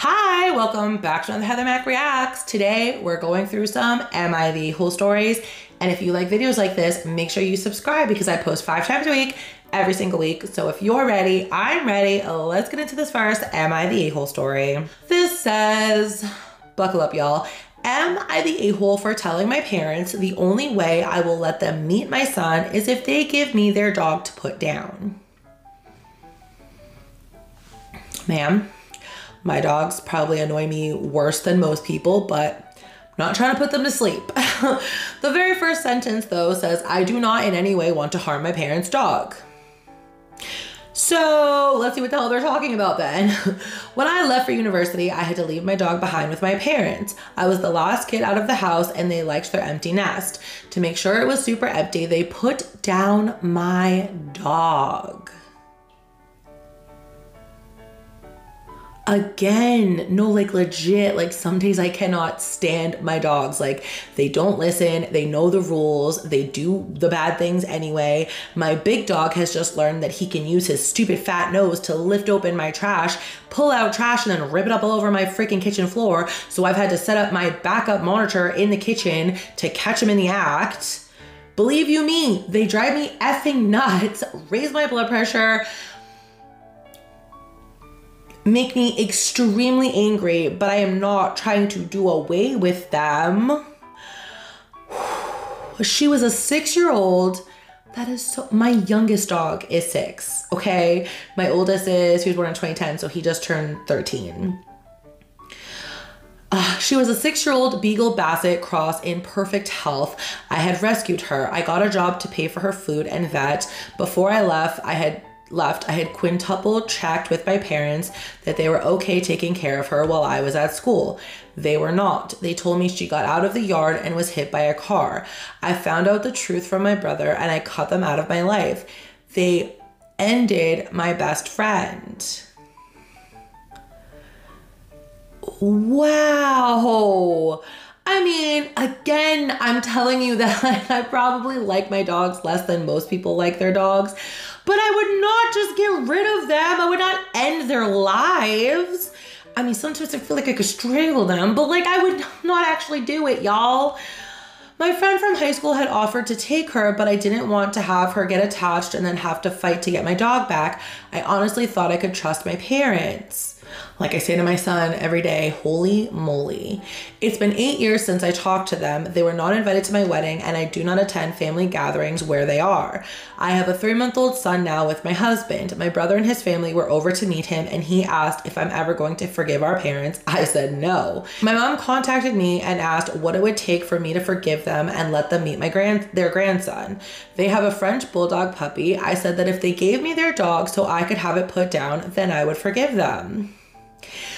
Hi, welcome back to another Heather Mac Reacts. Today we're going through some Am I the A-hole stories. And if you like videos like this, make sure you subscribe because I post 5 times a week, every single week. So if you're ready, I'm ready. Let's get into this first Am I the A-hole story. This says, buckle up y'all. Am I the a-hole for telling my parents the only way I will let them meet my son is if they give me their dog to put down? Ma'am, my dogs probably annoy me worse than most people, but I'm not trying to put them to sleep. The very first sentence though says, I do not in any way want to harm my parents' dog. So let's see what the hell they're talking about then. When I left for university, I had to leave my dog behind with my parents. I was the last kid out of the house and they liked their empty nest. To make sure it was super empty, they put down my dog. Again, no, like legit, like some days I cannot stand my dogs. Like they don't listen, they know the rules, they do the bad things anyway. My big dog has just learned that he can use his stupid fat nose to lift open my trash, pull out trash, and then rip it up all over my freaking kitchen floor. So I've had to set up my backup monitor in the kitchen to catch him in the act. Believe you me, they drive me effing nuts, raise my blood pressure, make me extremely angry, but I am not trying to do away with them. She was a 6-year-old. That is so, my youngest dog is 6, okay? My oldest he was born in 2010, so he just turned 13. She was a 6-year-old Beagle Basset cross in perfect health. I had rescued her. I got a job to pay for her food and vet. Before I left, I had quintuple checked with my parents that they were okay taking care of her while I was at school. They were not. They told me she got out of the yard and was hit by a car. I found out the truth from my brother and I cut them out of my life. They ended my best friend. Wow. I mean, again, I'm telling you that I probably like my dogs less than most people like their dogs, but I would not just get rid of them. I would not end their lives. I mean, sometimes I feel like I could strangle them, but like I would not actually do it, y'all. My friend from high school had offered to take her, but I didn't want to have her get attached and then have to fight to get my dog back. I honestly thought I could trust my parents. Like I say to my son every day, holy moly. It's been 8 years since I talked to them. They were not invited to my wedding and I do not attend family gatherings where they are. I have a 3-month-old son now with my husband. My brother and his family were over to meet him and he asked if I'm ever going to forgive our parents. I said no. My mom contacted me and asked what it would take for me to forgive them and let them meet their grandson. They have a French bulldog puppy. I said that if they gave me their dog so I could have it put down, then I would forgive them.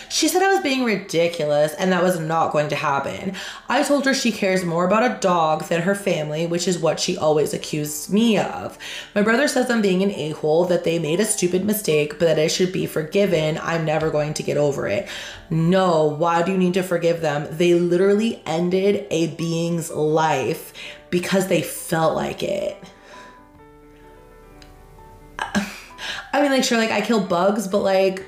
She said I was being ridiculous and that was not going to happen. I told her she cares more about a dog than her family, which is what she always accused me of. My brother says I'm being an a-hole, that they made a stupid mistake, but that I should be forgiven. I'm never going to get over it. No, why do you need to forgive them? They literally ended a being's life because they felt like it. I mean, like, sure, like I kill bugs, but like,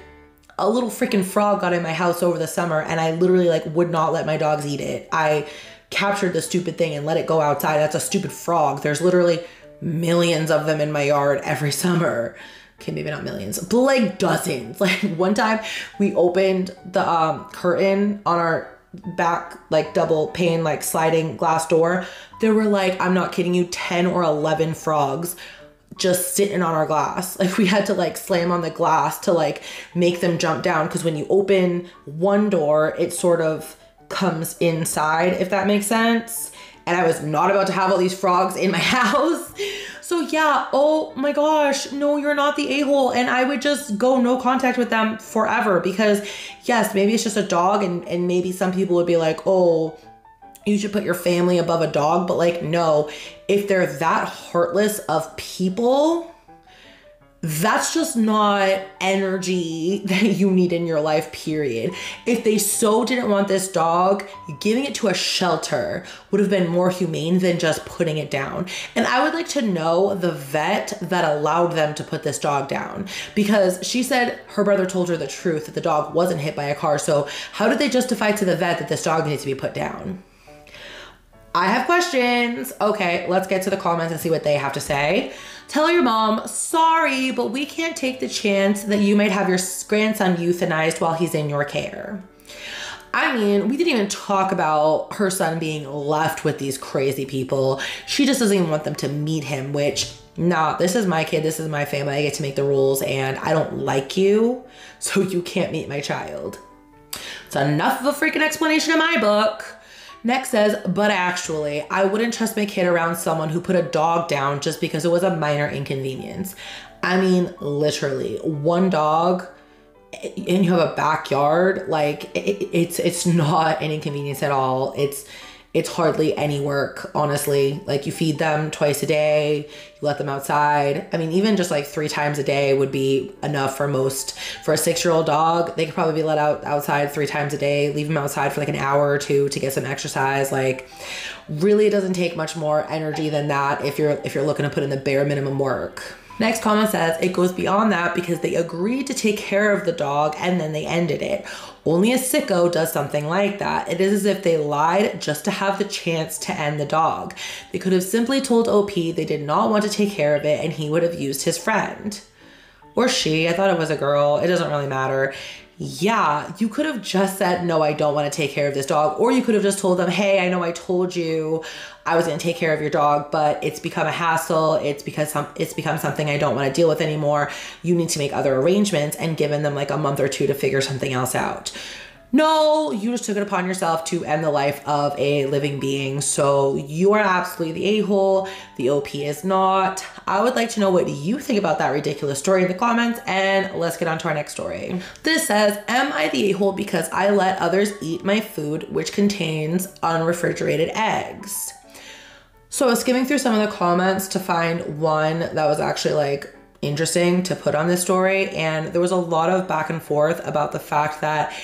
a little freaking frog got in my house over the summer and I literally like would not let my dogs eat it. I captured the stupid thing and let it go outside. That's a stupid frog. There's literally millions of them in my yard every summer. Okay, maybe not millions, but like dozens. Like one time we opened the curtain on our back, like double pane, like sliding glass door. There were like, I'm not kidding you, 10 or 11 frogs just sitting on our glass. Like we had to like slam on the glass to like make them jump down, because when you open one door it sort of comes inside, if that makes sense. And I was not about to have all these frogs in my house. So yeah, oh my gosh, no, you're not the a-hole. And I would just go no contact with them forever, because yes, maybe it's just a dog and maybe some people would be like, oh, you should put your family above a dog, but like, no, if they're that heartless of people, That's just not energy that you need in your life, period. If they so didn't want this dog, giving it to a shelter would have been more humane than just putting it down. And I would like to know the vet that allowed them to put this dog down, because she said her brother told her the truth, that the dog wasn't hit by a car. So how did they justify to the vet that this dog needs to be put down? I have questions. Okay, let's get to the comments and see what they have to say. Tell your mom, sorry, but we can't take the chance that you might have your grandson euthanized while he's in your care. I mean, we didn't even talk about her son being left with these crazy people. She just doesn't even want them to meet him, which, nah, this is my kid, this is my family, I get to make the rules, and I don't like you, so you can't meet my child. It's enough of a freaking explanation in my book. Next says, but actually, I wouldn't trust my kid around someone who put a dog down just because it was a minor inconvenience. I mean, literally, one dog and you have a backyard, like it's not an inconvenience at all. It's hardly any work, honestly. Like, you feed them twice a day, you let them outside. I mean, even just like 3 times a day would be enough for most. For a 6-year-old dog, they could probably be let outside 3 times a day, leave them outside for like an hour or 2 to get some exercise. Like, really, it doesn't take much more energy than that if you're looking to put in the bare minimum work. Next comment says, it goes beyond that because they agreed to take care of the dog and then they ended it. Only a sicko does something like that. It is as if they lied just to have the chance to end the dog. They could have simply told OP they did not want to take care of it and he would have used his friend. Or she, I thought it was a girl. It doesn't really matter. Yeah, you could have just said, no, I don't want to take care of this dog. Or you could have just told them, hey, I know I told you I was going to take care of your dog, but it's become a hassle. It's become something I don't want to deal with anymore. You need to make other arrangements, and given them like a month or 2 to figure something else out. No, you just took it upon yourself to end the life of a living being. So you are absolutely the a-hole. The OP is not. I would like to know what you think about that ridiculous story in the comments, and let's get on to our next story. This says, am I the a-hole because I let others eat my food, which contains unrefrigerated eggs? So I was skimming through some of the comments to find one that was actually like interesting to put on this story. And there was a lot of back and forth about the fact that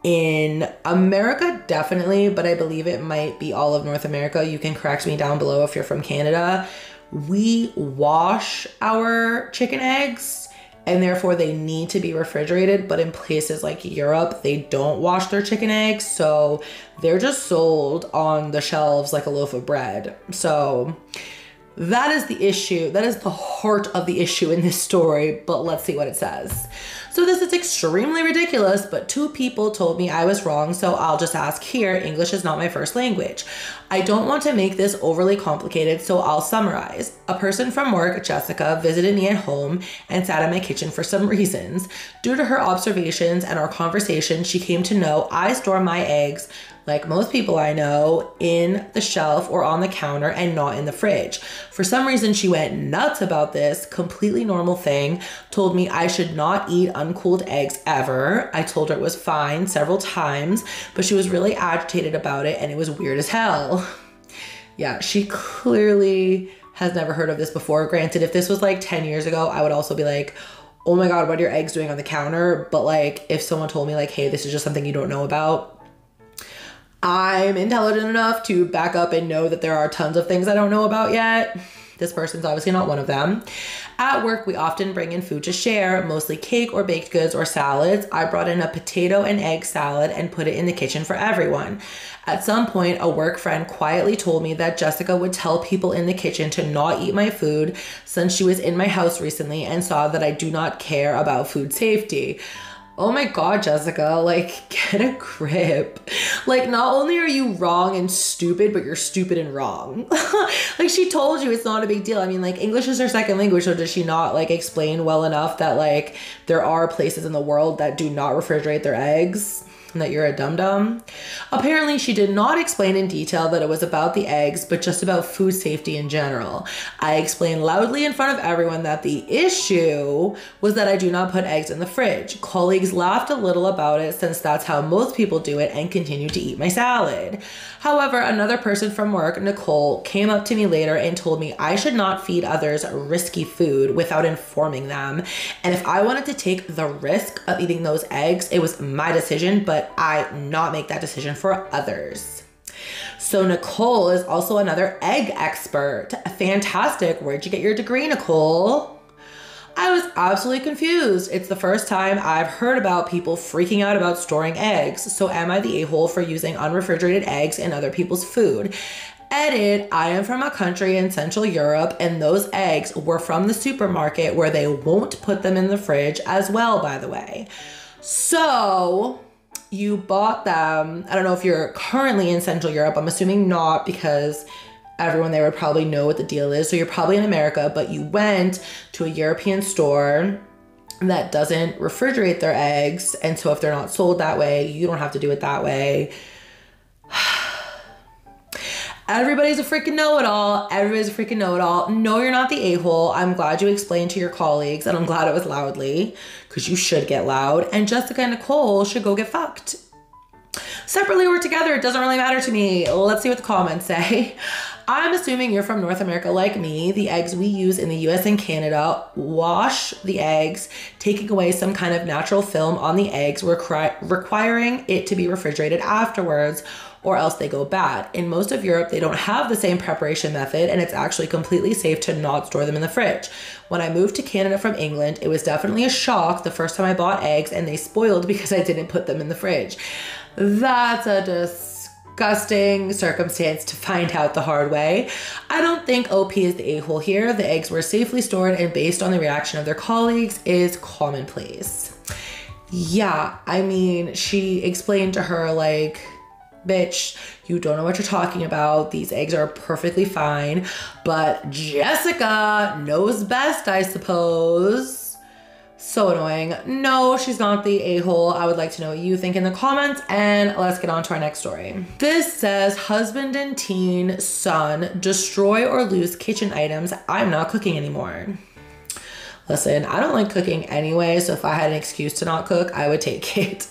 in America, definitely, but I believe it might be all of North America. You can correct me down below if you're from Canada. We wash our chicken eggs and therefore they need to be refrigerated. But in places like Europe, they don't wash their chicken eggs. So they're just sold on the shelves like a loaf of bread. So that is the issue. That is the heart of the issue in this story, but let's see what it says. So this is extremely ridiculous, but 2 people told me I was wrong, so I'll just ask here. English is not my first language. I don't want to make this overly complicated, so I'll summarize. A person from work, Jessica, visited me at home and sat in my kitchen for some reasons. Due to her observations and our conversation, she came to know I store my eggs, like most people I know, in the shelf or on the counter and not in the fridge. For some reason, she went nuts about this completely normal thing, told me I should not eat uncooled eggs ever. I told her it was fine several times, but she was really agitated about it and it was weird as hell. Yeah, she clearly has never heard of this before. Granted, if this was like 10 years ago, I would also be like, oh my God, what are your eggs doing on the counter? But like, if someone told me like, hey, this is just something you don't know about, I'm intelligent enough to back up and know that there are tons of things I don't know about yet. This person's obviously not one of them. At work, we often bring in food to share, mostly cake or baked goods or salads. I brought in a potato and egg salad and put it in the kitchen for everyone. At some point, a work friend quietly told me that Jessica would tell people in the kitchen to not eat my food since she was in my house recently and saw that I do not care about food safety. Oh my God, Jessica, like, get a grip. Like, not only are you wrong and stupid, but you're stupid and wrong. Like, she told you it's not a big deal. I mean, like, English is her second language, so does she not, like, explain well enough that, like, there are places in the world that do not refrigerate their eggs? and that you're a dum-dum. Apparently, she did not explain in detail that it was about the eggs, but just about food safety in general. I explained loudly in front of everyone that the issue was that I do not put eggs in the fridge. Colleagues laughed a little about it since that's how most people do it and continued to eat my salad. However, another person from work, Nicole, came up to me later and told me I should not feed others risky food without informing them. And if I wanted to take the risk of eating those eggs, it was my decision, but I not make that decision for others. So Nicole is also another egg expert. Fantastic. Where'd you get your degree, Nicole? I was absolutely confused. It's the first time I've heard about people freaking out about storing eggs. So am I the a-hole for using unrefrigerated eggs in other people's food? Edit, I am from a country in Central Europe, and those eggs were from the supermarket where they won't put them in the fridge as well, by the way. So you bought them. I don't know if you're currently in Central Europe. I'm assuming not, because everyone there would probably know what the deal is. So you're probably in America, but you went to a European store that doesn't refrigerate their eggs. And so if they're not sold that way, you don't have to do it that way. Everybody's a freaking know-it-all. Everybody's a freaking know-it-all. No, you're not the a-hole. I'm glad you explained to your colleagues, and I'm glad it was loudly, because you should get loud. And Jessica and Nicole should go get fucked. Separately or together, it doesn't really matter to me. Let's see what the comments say. I'm assuming you're from North America like me. The eggs we use in the US and Canada wash the eggs, taking away some kind of natural film on the eggs, requiring it to be refrigerated afterwards, or else they go bad. In most of Europe, they don't have the same preparation method, and it's actually completely safe to not store them in the fridge. When I moved to Canada from England, it was definitely a shock the first time I bought eggs and they spoiled because I didn't put them in the fridge. That's a disgusting circumstance to find out the hard way. I don't think OP is the a-hole here. The eggs were safely stored, and based on the reaction of their colleagues is commonplace. Yeah, I mean, she explained to her, like, bitch, you don't know what you're talking about. These eggs are perfectly fine. But Jessica knows best, I suppose. So annoying. No, she's not the a-hole. I would like to know what you think in the comments, and let's get on to our next story. This says, husband and teen son destroy or lose kitchen items. I'm not cooking anymore. Listen, I don't like cooking anyway, so if I had an excuse to not cook, I would take it.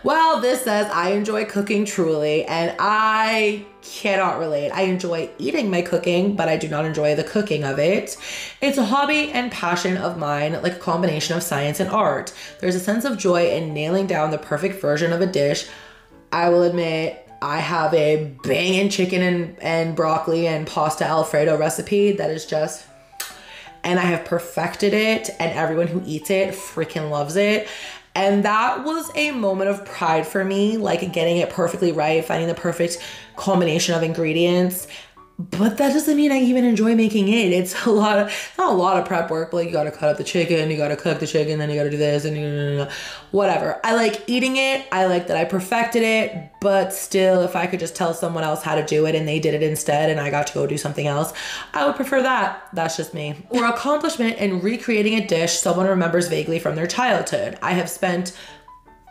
Well, this says, I enjoy cooking truly, and I cannot relate. I enjoy eating my cooking, but I do not enjoy the cooking of it. It's a hobby and passion of mine, like a combination of science and art. There's a sense of joy in nailing down the perfect version of a dish. I will admit, I have a banging chicken and broccoli and pasta Alfredo recipe that is just... and I have perfected it, and everyone who eats it freaking loves it. And that was a moment of pride for me, like getting it perfectly right, finding the perfect combination of ingredients. But that doesn't mean I even enjoy making it. It's not a lot of prep work, but like you gotta cut up the chicken, you gotta cook the chicken, then you gotta do this and whatever. I like eating it. I like that I perfected it, but still, if I could just tell someone else how to do it and they did it instead and I got to go do something else, I would prefer that. That's just me. Or accomplishment in recreating a dish someone remembers vaguely from their childhood. I have spent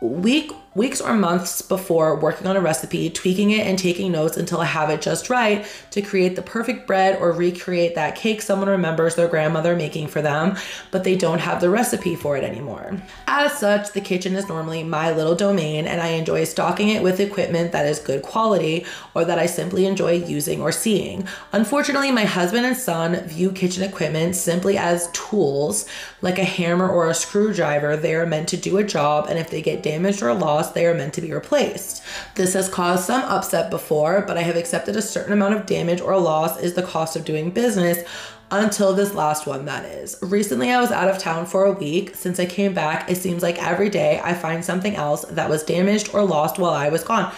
weeks or months before working on a recipe, tweaking it and taking notes until I have it just right to create the perfect bread or recreate that cake someone remembers their grandmother making for them, but they don't have the recipe for it anymore. As such, the kitchen is normally my little domain, and I enjoy stocking it with equipment that is good quality or that I simply enjoy using or seeing. Unfortunately, my husband and son view kitchen equipment simply as tools, like a hammer or a screwdriver. They are meant to do a job, and if they get damaged or lost, they are meant to be replaced. This has caused some upset before, but I have accepted a certain amount of damage or loss is the cost of doing business until this last one, that is. Recently, I was out of town for a week. Since I came back, it seems like every day I find something else that was damaged or lost while I was gone.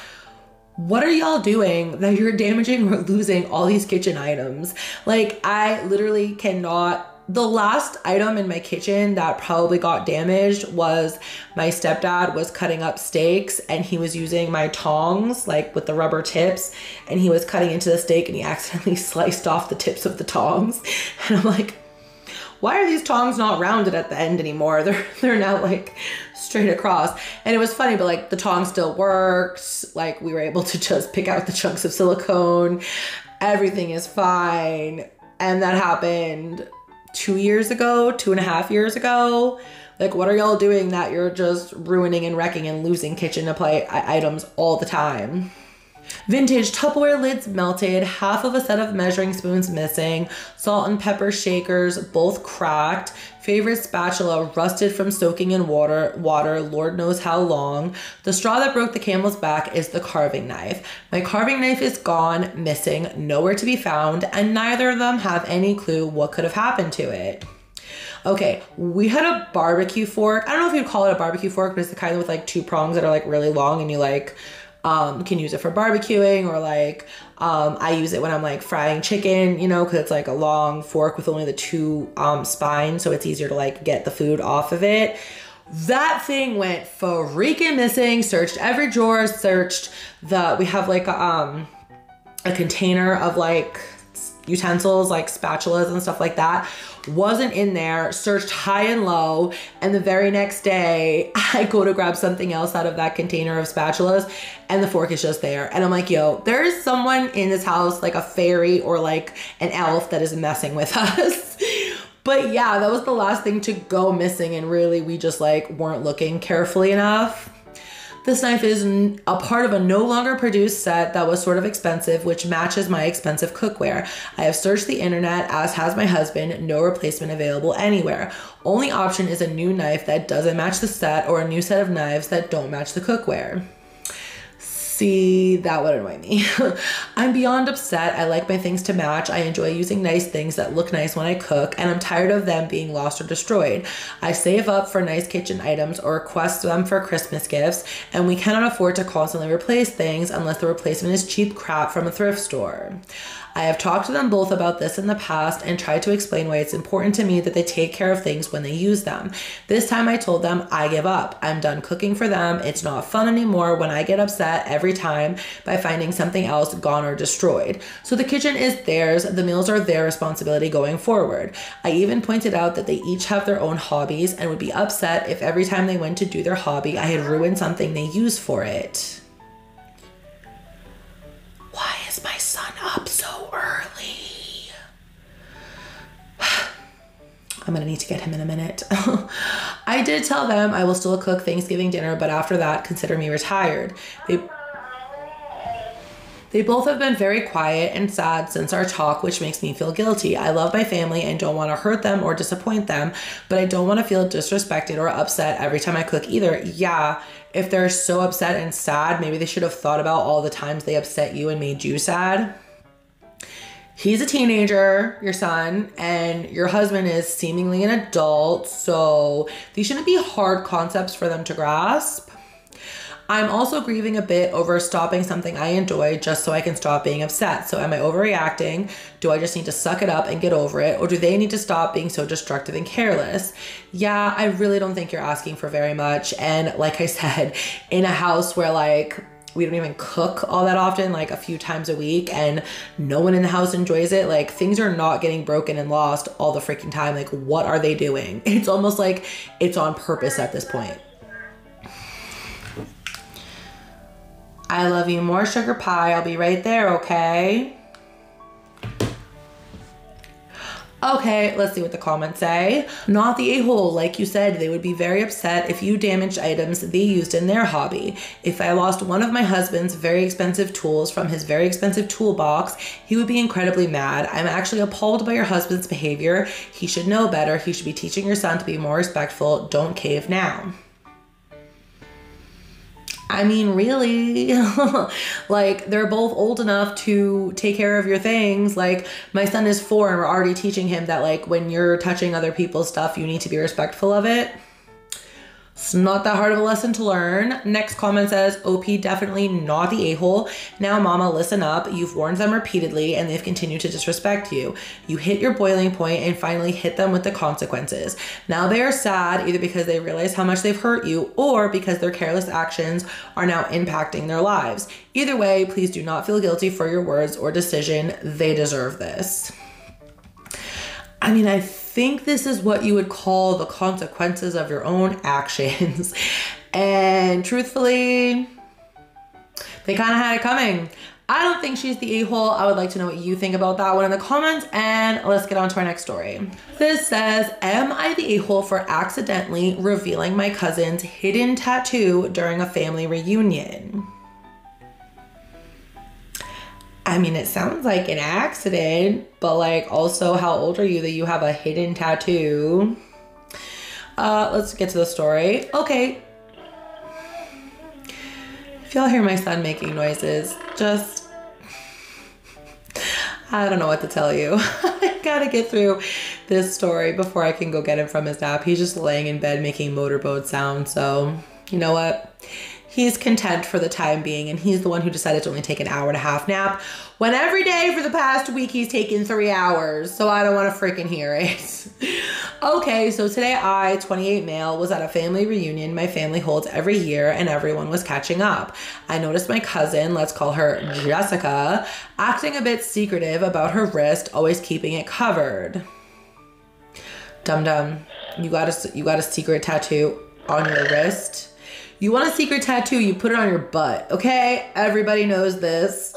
What are y'all doing that you're damaging or losing all these kitchen items? Like, I literally cannot. The last item in my kitchen that probably got damaged was my stepdad was cutting up steaks and he was using my tongs, like with the rubber tips, and he was cutting into the steak and he accidentally sliced off the tips of the tongs. And I'm like, why are these tongs not rounded at the end anymore? They're now like straight across. And it was funny, but like the tong still worked. Like we were able to just pick out the chunks of silicone. Everything is fine. And that happened 2.5 years ago. Like, what are y'all doing that you're just ruining and wrecking and losing kitchen items all the time? Vintage Tupperware lids melted, half of a set of measuring spoons missing, salt and pepper shakers both cracked, favorite spatula rusted from soaking in water, Lord knows how long. The straw that broke the camel's back is the carving knife. My carving knife is gone, missing, nowhere to be found, and neither of them have any clue what could have happened to it. Okay, we had a barbecue fork. I don't know if you'd call it a barbecue fork, but it's the kind with like 2 prongs that are like really long, and you like can use it for barbecuing, or like I use it when I'm like frying chicken, you know, because it's like a long fork with only the 2 spines, so it's easier to like get the food off of it. That thing went freaking missing. Searched every drawer, we have like a container of like utensils, like spatulas and stuff like that. Wasn't in there. Searched high and low, and the very next day I go to grab something else out of that container of spatulas and the fork is just there, and I'm like, yo, there's someone in this house, like a fairy or like an elf, that is messing with us. But yeah, that was the last thing to go missing, and really we just like weren't looking carefully enough. This knife is a part of a no longer produced set that was sort of expensive, which matches my expensive cookware. I have searched the internet, as has my husband, no replacement available anywhere. Only option is a new knife that doesn't match the set, or a new set of knives that don't match the cookware. See, that would annoy me. I'm beyond upset. I like my things to match. I enjoy using nice things that look nice when I cook, and I'm tired of them being lost or destroyed. I save up for nice kitchen items or request them for Christmas gifts, and we cannot afford to constantly replace things unless the replacement is cheap crap from a thrift store. I have talked to them both about this in the past and tried to explain why it's important to me that they take care of things when they use them. This time I told them I give up. I'm done cooking for them. It's not fun anymore when I get upset every time by finding something else gone or destroyed. So the kitchen is theirs. The meals are their responsibility going forward. I even pointed out that they each have their own hobbies and would be upset if every time they went to do their hobby, I had ruined something they use for it. Why is my son up so early? I'm gonna need to get him in a minute. I did tell them I will still cook Thanksgiving dinner, but after that, consider me retired. They both have been very quiet and sad since our talk, which makes me feel guilty. I love my family and don't want to hurt them or disappoint them, but I don't want to feel disrespected or upset every time I cook either. Yeah, if they're so upset and sad, maybe they should have thought about all the times they upset you and made you sad. He's a teenager, your son, and your husband is seemingly an adult, so these shouldn't be hard concepts for them to grasp. I'm also grieving a bit over stopping something I enjoy just so I can stop being upset. So am I overreacting? Do I just need to suck it up and get over it? Or do they need to stop being so destructive and careless? Yeah, I really don't think you're asking for very much. And like I said, in a house where like we don't even cook all that often, like a few times a week, and no one in the house enjoys it, like things are not getting broken and lost all the freaking time. Like, what are they doing? It's almost like it's on purpose at this point. I love you more, sugar pie. I'll be right there, okay? Okay, let's see what the comments say. Not the a-hole. Like you said, they would be very upset if you damaged items they used in their hobby. If I lost one of my husband's very expensive tools from his very expensive toolbox, he would be incredibly mad. I'm actually appalled by your husband's behavior. He should know better. He should be teaching your son to be more respectful. Don't cave now. I mean, really, like they're both old enough to take care of your things. Like my son is 4 and we're already teaching him that like when you're touching other people's stuff, you need to be respectful of it. It's not that hard of a lesson to learn. Next comment says, OP definitely not the a-hole. Now mama, listen up. You've warned them repeatedly and they've continued to disrespect you. You hit your boiling point and finally hit them with the consequences. Now they are sad either because they realize how much they've hurt you or because their careless actions are now impacting their lives. Either way, please do not feel guilty for your words or decision. They deserve this. I mean, I think this is what you would call the consequences of your own actions. And truthfully, they kind of had it coming. I don't think she's the a-hole. I would like to know what you think about that one in the comments, and let's get on to our next story. This says, am I the a-hole for accidentally revealing my cousin's hidden tattoo during a family reunion? I mean, it sounds like an accident, but like also how old are you that you have a hidden tattoo? Let's get to the story. Okay. If y'all hear my son making noises, just, I don't know what to tell you. I gotta get through this story before I can go get him from his nap. He's just laying in bed making motorboat sounds. So you know what? He's content for the time being, and he's the one who decided to only take an hour and a half nap when every day for the past week he's taken 3 hours. So I don't want to freaking hear it. Okay, so today I, 28 male, was at a family reunion my family holds every year, and everyone was catching up. I noticed my cousin, let's call her Jessica, acting a bit secretive about her wrist, always keeping it covered. Dum-dum, you got a secret tattoo on your wrist? You want a secret tattoo, you put it on your butt, okay? Everybody knows this.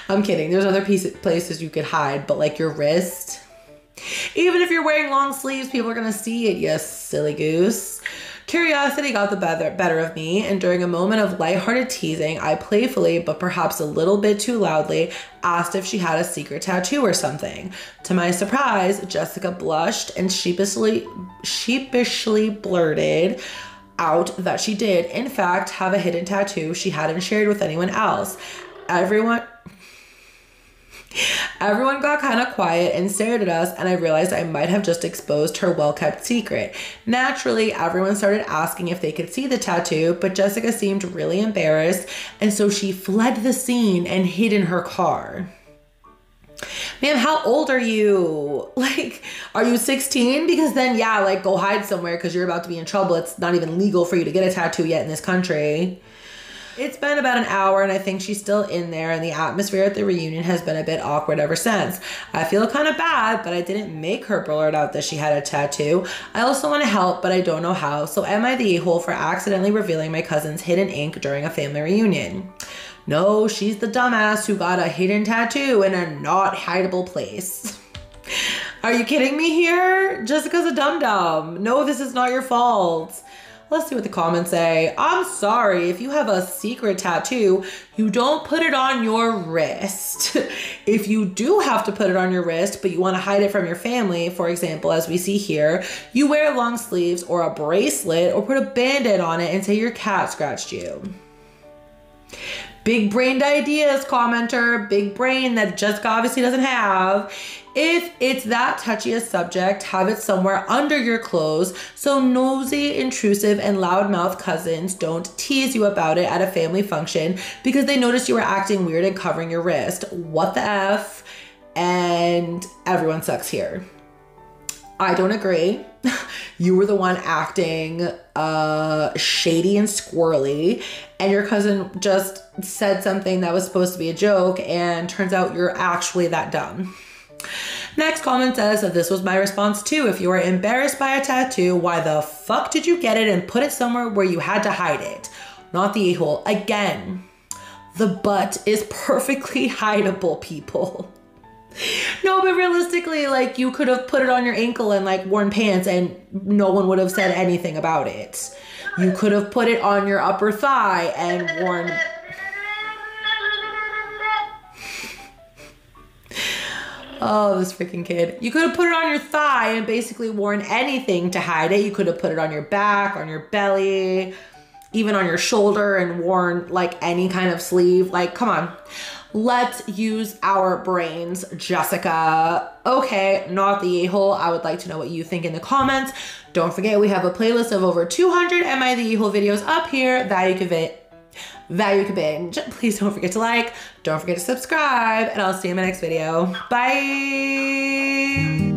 I'm kidding. There's other places you could hide, but like your wrist. Even if you're wearing long sleeves, people are gonna see it, you silly goose. Curiosity got the better of me, and during a moment of lighthearted teasing, I playfully, but perhaps a little bit too loudly, asked if she had a secret tattoo or something. To my surprise, Jessica blushed and sheepishly blurted out that she did, in fact, have a hidden tattoo she hadn't shared with anyone else. Everyone got kind of quiet and stared at us, and I realized I might have just exposed her well-kept secret. Naturally, everyone started asking if they could see the tattoo, but Jessica seemed really embarrassed, and so she fled the scene and hid in her car. Ma'am, how old are you? Like, are you 16? Because then, yeah, like, go hide somewhere because you're about to be in trouble. It's not even legal for you to get a tattoo yet in this country. It's been about an hour, and I think she's still in there, and the atmosphere at the reunion has been a bit awkward ever since. I feel kind of bad, but I didn't make her blurt out that she had a tattoo. I also want to help, but I don't know how. So am I the a-hole for accidentally revealing my cousin's hidden ink during a family reunion? No, she's the dumbass who got a hidden tattoo in a not hideable place. Are you kidding me here? Jessica's a dum-dum. No, this is not your fault. Let's see what the comments say. I'm sorry, if you have a secret tattoo, you don't put it on your wrist. If you do have to put it on your wrist, but you want to hide it from your family, for example, as we see here, you wear long sleeves or a bracelet or put a band-aid on it and say your cat scratched you. Big brained ideas, commenter. Big brain that Jessica obviously doesn't have. If it's that touchy a subject, have it somewhere under your clothes so nosy, intrusive, and loudmouth cousins don't tease you about it at a family function because they noticed you were acting weird and covering your wrist. What the F? And everyone sucks here. I don't agree. You were the one acting shady and squirrely, and your cousin just said something that was supposed to be a joke, and turns out you're actually that dumb. Next comment says that this was my response too. If you are embarrassed by a tattoo, why the fuck did you get it and put it somewhere where you had to hide it? Not the a-hole. Again, the butt is perfectly hideable, people. No, but realistically, like, you could have put it on your ankle and like worn pants and no one would have said anything about it. You could have put it on your upper thigh and worn... Oh, this freaking kid. You could have put it on your thigh and basically worn anything to hide it. You could have put it on your back, on your belly, even on your shoulder and worn like any kind of sleeve. Like, come on. Let's use our brains, Jessica. Okay, not the a-hole. I would like to know what you think in the comments. Don't forget, we have a playlist of over 200 Am I the a-hole videos up here that you could binge. Please don't forget to like, don't forget to subscribe, and I'll see you in my next video. Bye.